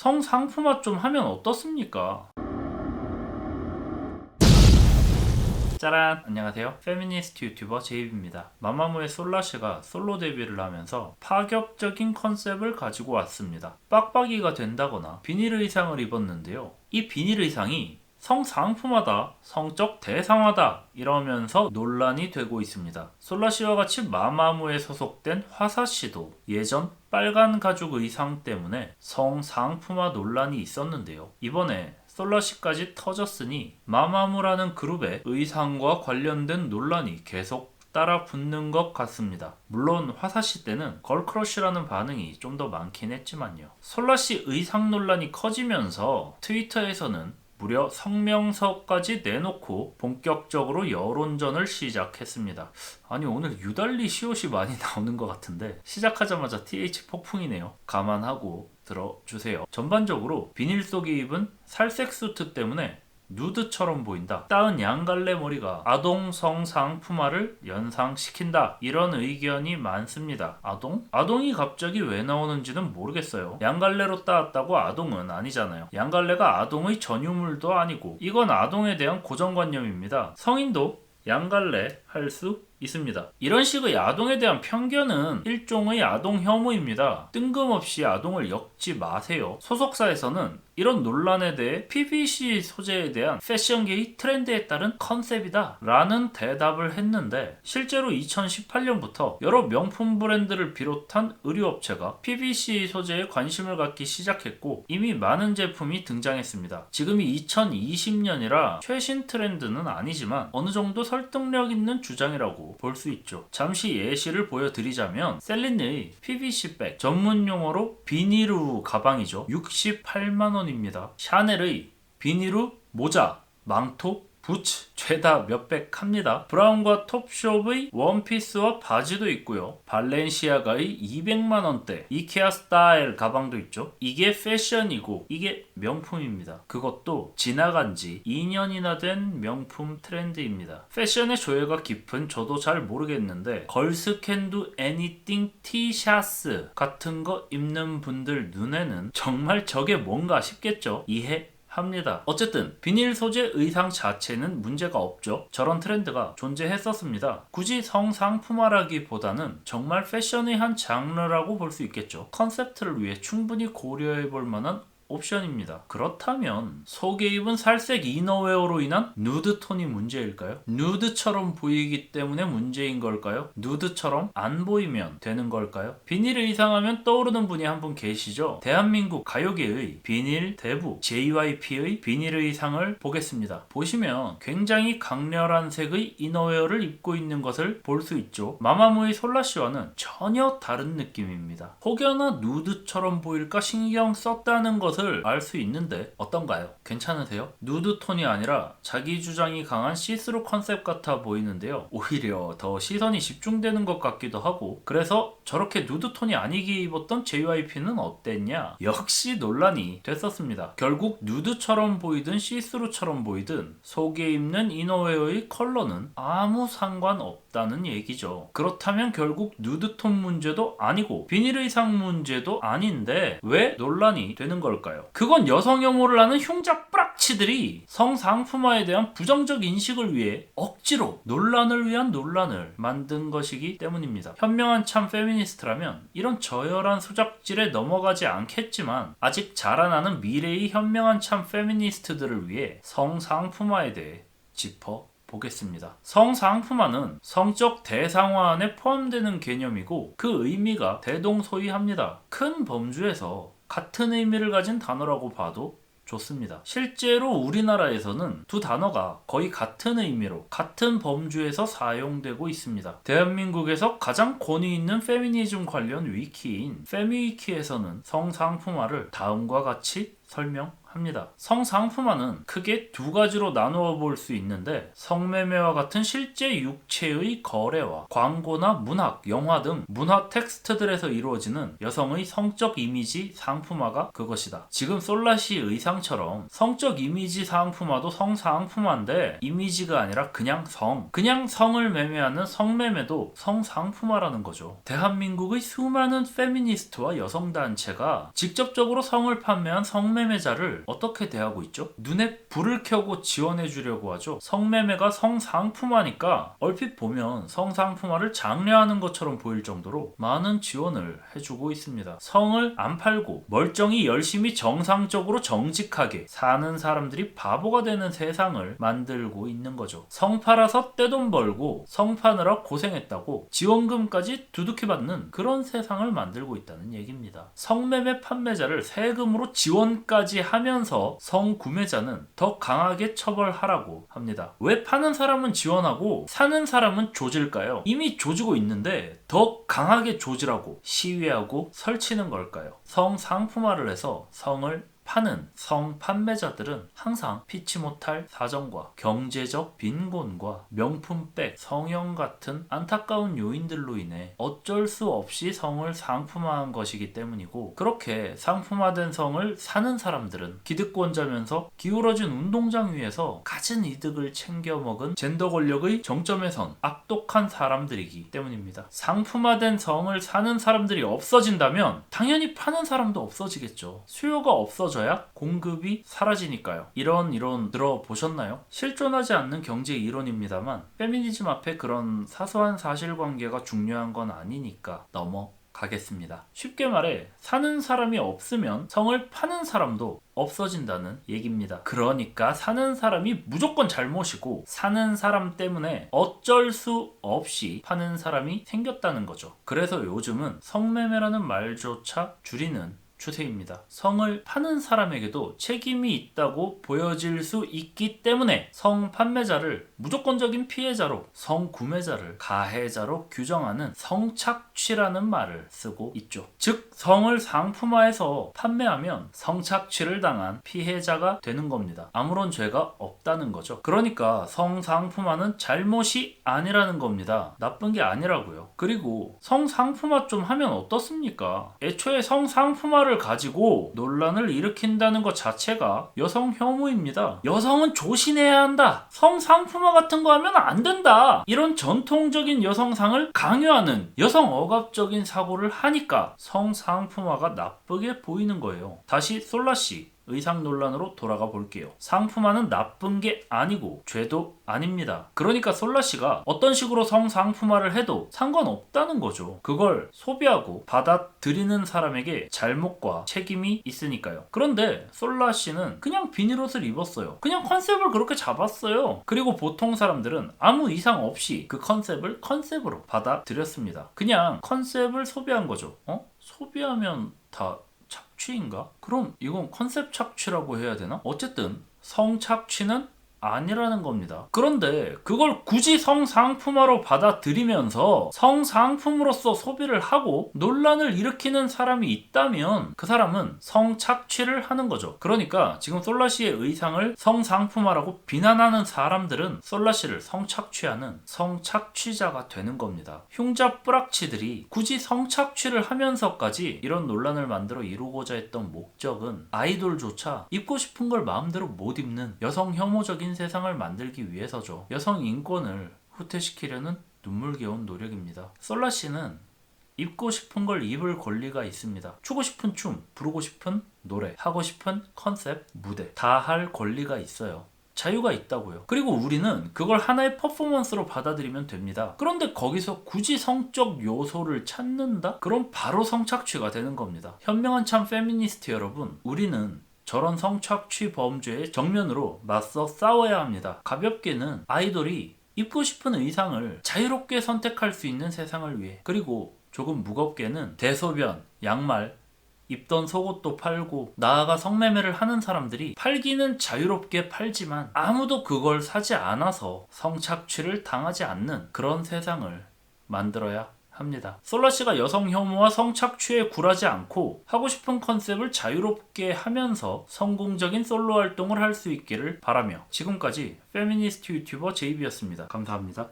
성상품화 좀 하면 어떻습니까? 짜란! 안녕하세요. 페미니스트 유튜버 제이비입니다. 마마무의 솔라시가 솔로 데뷔를 하면서 파격적인 컨셉을 가지고 왔습니다. 빡빡이가 된다거나 비닐 의상을 입었는데요. 이 비닐 의상이 성상품화다, 성적 대상화다 이러면서 논란이 되고 있습니다. 솔라씨와 같이 마마무에 소속된 화사씨도 예전 빨간 가죽 의상 때문에 성상품화 논란이 있었는데요. 이번에 솔라씨까지 터졌으니 마마무라는 그룹의 의상과 관련된 논란이 계속 따라 붙는 것 같습니다. 물론 화사씨 때는 걸크러쉬라는 반응이 좀 더 많긴 했지만요. 솔라씨 의상 논란이 커지면서 트위터에서는 무려 성명서까지 내놓고 본격적으로 여론전을 시작했습니다. 아니 오늘 유달리 시옷이 많이 나오는 것 같은데 시작하자마자 TH 폭풍이네요. 감안하고 들어주세요. 전반적으로 비닐 속에 입은 살색 수트 때문에 누드처럼 보인다. 따은 양갈래 머리가 아동 성상품화를 연상시킨다. 이런 의견이 많습니다. 아동? 아동이 갑자기 왜 나오는지는 모르겠어요. 양갈래로 따왔다고 아동은 아니잖아요. 양갈래가 아동의 전유물도 아니고 이건 아동에 대한 고정관념입니다. 성인도 양갈래 할 수 있습니다. 이런 식의 아동에 대한 편견은 일종의 아동 혐오입니다. 뜬금없이 아동을 엮지 마세요. 소속사에서는 이런 논란에 대해 PVC 소재에 대한 패션계의 트렌드에 따른 컨셉이다 라는 대답을 했는데 실제로 2018년부터 여러 명품 브랜드를 비롯한 의류업체가 PVC 소재에 관심을 갖기 시작했고 이미 많은 제품이 등장했습니다. 지금이 2020년이라 최신 트렌드는 아니지만 어느 정도 설득력 있는 주장이라고 볼 수 있죠. 잠시 예시를 보여드리자면 셀린의 PVC 백, 전문 용어로 비니루 가방이죠. 68만원입니다. 샤넬의 비니루 모자, 망토, 부츠, 죄다 몇백 합니다. 브라운과 톱숍의 원피스와 바지도 있고요. 발렌시아가의 200만원대 이케아 스타일 가방도 있죠. 이게 패션이고 이게 명품입니다. 그것도 지나간 지 2년이나 된 명품 트렌드입니다. 패션의 조예가 깊은 저도 잘 모르겠는데 걸스 캔두 애니띵 티셔츠 같은 거 입는 분들 눈에는 정말 저게 뭔가 싶겠죠. 이해 합니다. 어쨌든 비닐 소재 의상 자체는 문제가 없죠. 저런 트렌드가 존재했었습니다. 굳이 성상품화라기보다는 정말 패션의 한 장르라고 볼 수 있겠죠. 컨셉트를 위해 충분히 고려해 볼 만한 옵션입니다. 그렇다면 속에 입은 살색 이너웨어로 인한 누드톤이 문제일까요? 누드처럼 보이기 때문에 문제인 걸까요? 누드처럼 안 보이면 되는 걸까요? 비닐 의상하면 떠오르는 분이 한 분 계시죠? 대한민국 가요계의 비닐 대부 JYP의 비닐 의상을 보겠습니다. 보시면 굉장히 강렬한 색의 이너웨어를 입고 있는 것을 볼 수 있죠. 마마무의 솔라씨와는 전혀 다른 느낌입니다. 혹여나 누드처럼 보일까 신경 썼다는 것을 알 수 있는데 어떤가요? 괜찮으세요? 누드톤이 아니라 자기 주장이 강한 시스루 컨셉 같아 보이는데요. 오히려 더 시선이 집중되는 것 같기도 하고 그래서 저렇게 누드톤이 아니게 입었던 JYP는 어땠냐? 역시 논란이 됐었습니다. 결국 누드처럼 보이든 시스루처럼 보이든 속에 입는 이너웨어의 컬러는 아무 상관없다는 얘기죠. 그렇다면 결국 누드톤 문제도 아니고 비닐 의상 문제도 아닌데 왜 논란이 되는 걸까요? 그건 여성 혐오를 하는 흉작 뿌락치들이 성상품화에 대한 부정적 인식을 위해 억지로 논란을 위한 논란을 만든 것이기 때문입니다. 현명한 참 페미니스트라면 이런 저열한 소작질에 넘어가지 않겠지만 아직 자라나는 미래의 현명한 참 페미니스트들을 위해 성상품화에 대해 짚어보겠습니다. 성상품화는 성적 대상화 안에 포함되는 개념이고 그 의미가 대동소이합니다. 큰 범주에서 같은 의미를 가진 단어라고 봐도 좋습니다. 실제로 우리나라에서는 두 단어가 거의 같은 의미로 같은 범주에서 사용되고 있습니다. 대한민국에서 가장 권위 있는 페미니즘 관련 위키인 페미위키에서는 성상품화를 다음과 같이 설명합니다. 성상품화는 크게 두 가지로 나누어 볼 수 있는데, 성매매와 같은 실제 육체의 거래와 광고나 문학, 영화 등 문화 텍스트들에서 이루어지는 여성의 성적 이미지 상품화가 그것이다. 지금 솔라시 의상처럼 성적 이미지 상품화도 성상품화인데, 이미지가 아니라 그냥 성을 매매하는 성매매도 성상품화라는 거죠. 대한민국의 수많은 페미니스트와 여성단체가 직접적으로 성을 판매한 성매매자를 어떻게 대하고 있죠? 눈에 불을 켜고 지원해 주려고 하죠. 성매매가 성상품화니까 얼핏 보면 성상품화를 장려하는 것처럼 보일 정도로 많은 지원을 해주고 있습니다. 성을 안 팔고 멀쩡히 열심히 정상적으로 정직하게 사는 사람들이 바보가 되는 세상을 만들고 있는 거죠. 성 팔아서 떼돈 벌고 성 파느라 고생했다고 지원금까지 두둑히 받는 그런 세상을 만들고 있다는 얘기입니다. 성매매 판매자를 세금으로 지원까지 하면서 성구매자는 더 강하게 처벌하라고 합니다. 왜 파는 사람은 지원하고 사는 사람은 조질까요? 이미 조지고 있는데 더 강하게 조지라고 시위하고 설치는 걸까요? 성상품화를 해서 성을 파는 성 판매자들은 항상 피치 못할 사정과 경제적 빈곤과 명품백, 성형 같은 안타까운 요인들로 인해 어쩔 수 없이 성을 상품화한 것이기 때문이고, 그렇게 상품화된 성을 사는 사람들은 기득권자면서 기울어진 운동장 위에서 가진 이득을 챙겨 먹은 젠더 권력의 정점에 선 악독한 사람들이기 때문입니다. 상품화된 성을 사는 사람들이 없어진다면 당연히 파는 사람도 없어지겠죠. 수요가 없어져야 공급이 사라지니까요. 이런 이론 들어보셨나요? 실존하지 않는 경제 이론입니다만 페미니즘 앞에 그런 사소한 사실관계가 중요한 건 아니니까 넘어가겠습니다. 쉽게 말해 사는 사람이 없으면 성을 파는 사람도 없어진다는 얘기입니다. 그러니까 사는 사람이 무조건 잘못이고 사는 사람 때문에 어쩔 수 없이 파는 사람이 생겼다는 거죠. 그래서 요즘은 성매매라는 말조차 줄이는 추세입니다. 성을 파는 사람에게도 책임이 있다고 보여질 수 있기 때문에 성 판매자를 무조건적인 피해자로, 성 구매자를 가해자로 규정하는 성착취라는 말을 쓰고 있죠. 즉 성을 상품화해서 판매하면 성착취를 당한 피해자가 되는 겁니다. 아무런 죄가 없다는 거죠. 그러니까 성상품화는 잘못이 아니라는 겁니다. 나쁜 게 아니라고요. 그리고 성상품화 좀 하면 어떻습니까? 애초에 성상품화를 가지고 논란을 일으킨다는 것 자체가 여성 혐오입니다. 여성은 조신해야 한다. 성상품화 같은 거 하면 안 된다. 이런 전통적인 여성상을 강요하는 여성 억압적인 사고를 하니까 성상품화가 나쁘게 보이는 거예요. 다시 솔라씨 의상 논란으로 돌아가 볼게요. 상품화는 나쁜 게 아니고 죄도 아닙니다. 그러니까 솔라씨가 어떤 식으로 성상품화를 해도 상관없다는 거죠. 그걸 소비하고 받아들이는 사람에게 잘못과 책임이 있으니까요. 그런데 솔라씨는 그냥 비닐옷을 입었어요. 그냥 컨셉을 그렇게 잡았어요. 그리고 보통 사람들은 아무 이상 없이 그 컨셉을 컨셉으로 받아들였습니다. 그냥 컨셉을 소비한 거죠. 소비하면 다 착취인가? 그럼 이건 컨셉 착취라고 해야 되나? 어쨌든 성착취는 아니라는 겁니다. 그런데 그걸 굳이 성상품화로 받아들이면서 성상품으로서 소비를 하고 논란을 일으키는 사람이 있다면 그 사람은 성착취를 하는 거죠. 그러니까 지금 솔라씨의 의상을 성상품화라고 비난하는 사람들은 솔라씨를 성착취하는 성착취자가 되는 겁니다. 흉자 뿌락치들이 굳이 성착취를 하면서까지 이런 논란을 만들어 이루고자 했던 목적은 아이돌조차 입고 싶은 걸 마음대로 못 입는 여성 혐오적인 세상을 만들기 위해서죠. 여성 인권을 후퇴시키려는 눈물겨운 노력입니다. 솔라씨는 입고 싶은 걸 입을 권리가 있습니다. 추고 싶은 춤, 부르고 싶은 노래, 하고 싶은 컨셉, 무대 다 할 권리가 있어요. 자유가 있다고요. 그리고 우리는 그걸 하나의 퍼포먼스로 받아들이면 됩니다. 그런데 거기서 굳이 성적 요소를 찾는다? 그럼 바로 성착취가 되는 겁니다. 현명한 참 페미니스트 여러분, 우리는 저런 성착취 범죄에 정면으로 맞서 싸워야 합니다. 가볍게는 아이돌이 입고 싶은 의상을 자유롭게 선택할 수 있는 세상을 위해, 그리고 조금 무겁게는 대소변, 양말, 입던 속옷도 팔고 나아가 성매매를 하는 사람들이 팔기는 자유롭게 팔지만 아무도 그걸 사지 않아서 성착취를 당하지 않는 그런 세상을 만들어야 합니다. 솔라씨가 여성 혐오와 성착취에 굴하지 않고 하고 싶은 컨셉을 자유롭게 하면서 성공적인 솔로 활동을 할 수 있기를 바라며 지금까지 페미니스트 유튜버 제이비였습니다. 감사합니다.